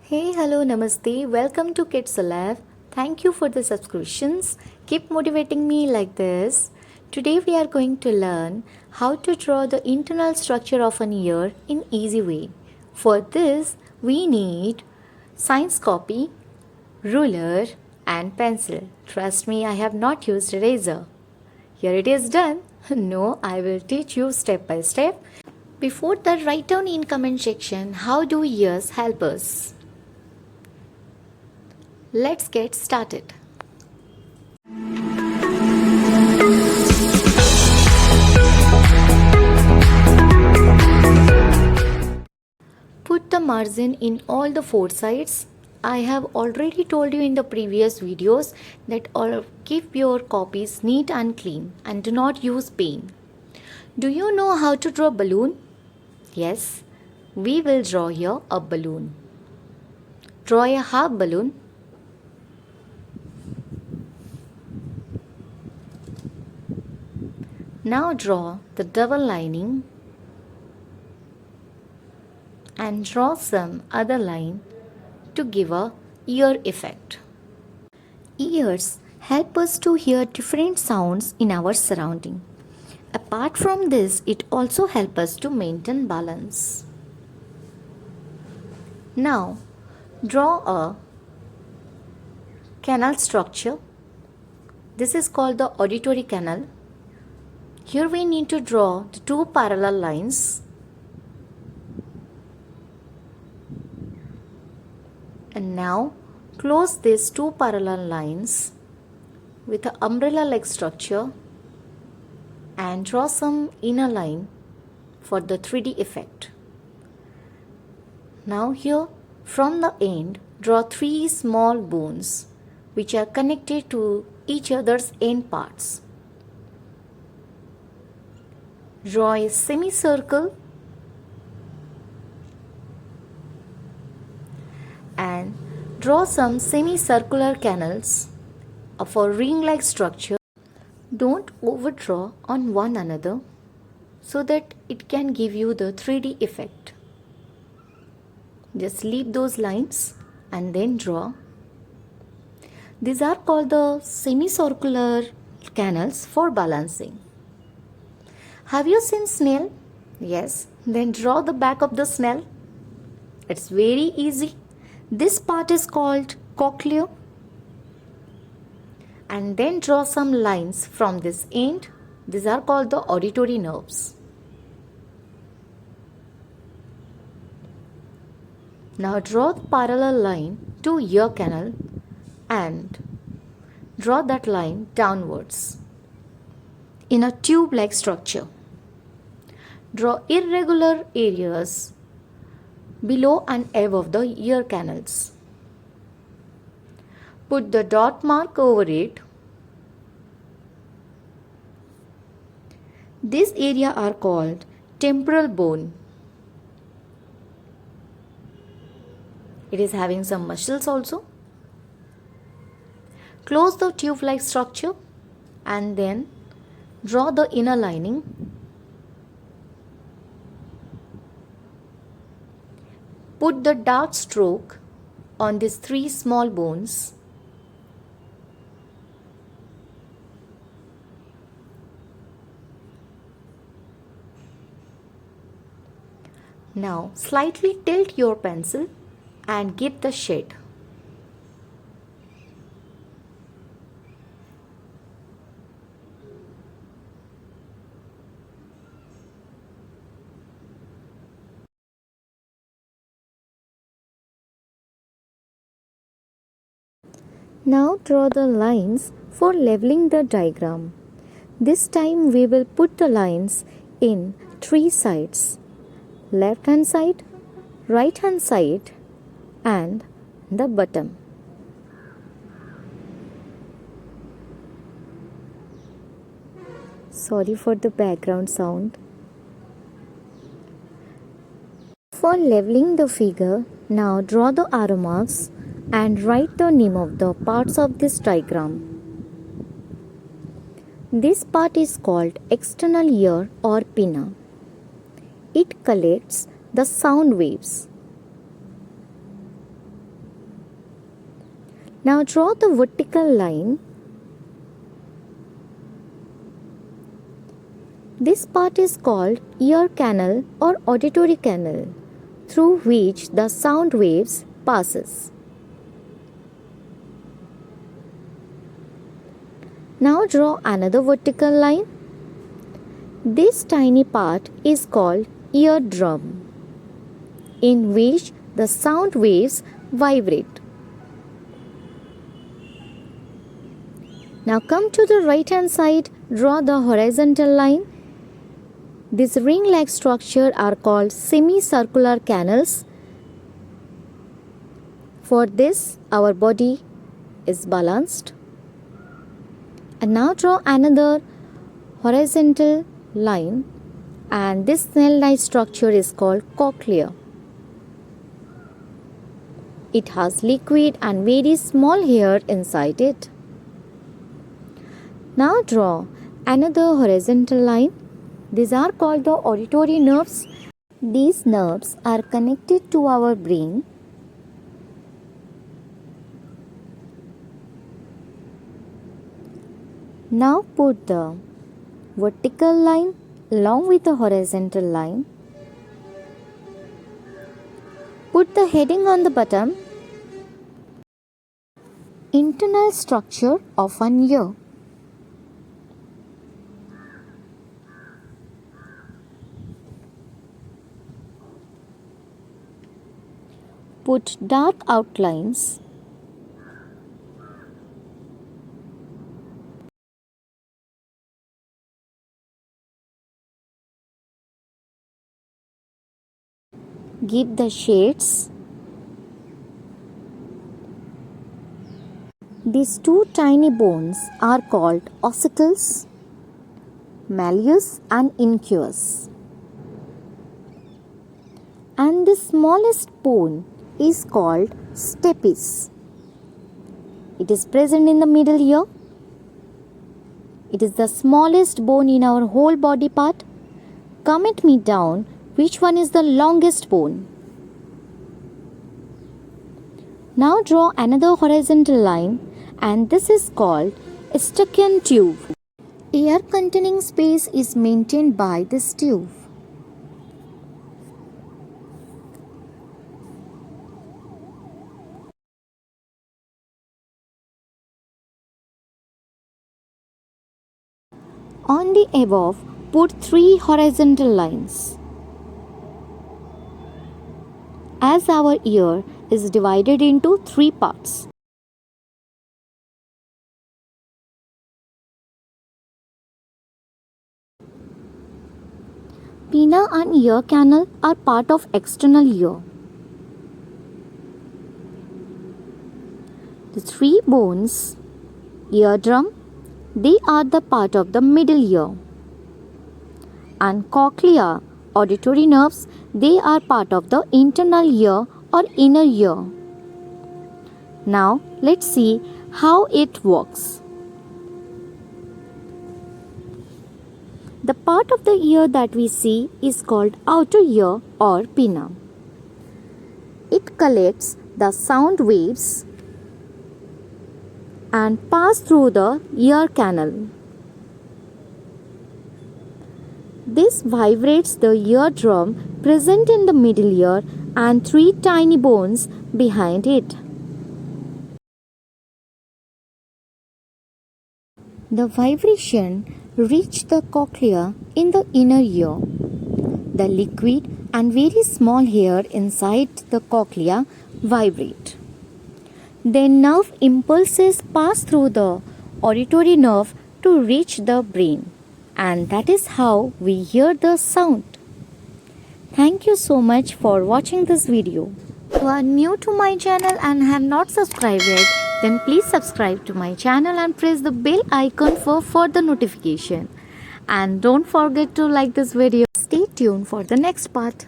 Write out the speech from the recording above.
Hey, hello, namaste. Welcome to Kids Alive. Thank you for the subscriptions. Keep motivating me like this. Today we are going to learn how to draw the internal structure of an ear in easy way. For this, we need science copy, ruler and pencil. Trust me, I have not used eraser. Here it is done. No, I will teach you step by step. Before that, write down in comment section how do ears help us. Let's get started. Put the margin in all the four sides. I have already told you in the previous videos that keep your copies neat and clean and do not use pen. Do you know how to draw balloon? Yes, we will draw here a balloon. Draw a half balloon. Now draw the double lining and draw some other line to give a ear effect. Ears help us to hear different sounds in our surrounding. Apart from this, it also helps us to maintain balance. Now, draw a canal structure. This is called the auditory canal. Here we need to draw the two parallel lines. And now close these two parallel lines with an umbrella-like structure and draw some inner line for the 3D effect. Now here from the end draw three small bones which are connected to each other's end parts. Draw a semicircle and draw some semicircular canals of a ring-like structure. Don't overdraw on one another so that it can give you the 3D effect. Just leave those lines and then draw. These are called the semicircular canals for balancing. Have you seen snail? Yes. Then draw the back of the snail. It's very easy. This part is called Choclea. And then draw some lines from this end. These are called the auditory nerves. Now draw the parallel line to ear canal and draw that line downwards in a tube-like structure. Draw irregular areas below and above the ear canals. Put the dot mark over it. This area are called temporal bone. It is having some muscles also. Close the tube-like structure and then draw the inner lining. Put the dark stroke on these three small bones. Now slightly tilt your pencil and give the shade. Now draw the lines for leveling the diagram. This time we will put the lines in three sides: left hand side, right hand side and the bottom. Sorry for the background sound. For leveling the figure, now draw the arrow marks and write the name of the parts of this diagram. This part is called external ear or pinna. It collects the sound waves. Now draw the vertical line. This part is called ear canal or auditory canal, through which the sound waves passes. Now draw another vertical line. This tiny part is called eardrum, in which the sound waves vibrate. Now come to the right hand side, draw the horizontal line. This ring-like structure are called semicircular canals. For this, our body is balanced. And now draw another horizontal line, and this snail-like structure is called Choclea. It has liquid and very small hair inside it. Now draw another horizontal line. These are called the auditory nerves. These nerves are connected to our brain. Now put the vertical line along with the horizontal line. Put the heading on the bottom. Internal structure of an ear. Put dark outlines. Give the shades. These two tiny bones are called ossicles, Malleus and icus. And the smallest bone is called stapes. It is present in the middle ear. It is the smallest bone in our whole body part. Comment me down which one is the longest bone. Now draw another horizontal line, and this is called Eustachian tube. Air containing space is maintained by this tube. On the above, put 3 horizontal lines. As our ear is divided into 3 parts. Pinna and ear canal are part of external ear. The 3 bones, eardrum, they are the part of the middle ear. And Choclea, auditory nerves, they are part of the internal ear or inner ear. Now let's see how it works. The part of the ear that we see is called outer ear or pinna. It collects the sound waves and pass through the ear canal. This vibrates the eardrum present in the middle ear and 3 tiny bones behind it. The vibration reaches the cochlea in the inner ear. The liquid and very small hair inside the cochlea vibrate. Then nerve impulses pass through the auditory nerve to reach the brain, and that is how we hear the sound. Thank you so much for watching this video. If you are new to my channel and have not subscribed yet, then please subscribe to my channel and press the bell icon for further notification. And don't forget to like this video. Stay tuned for the next part.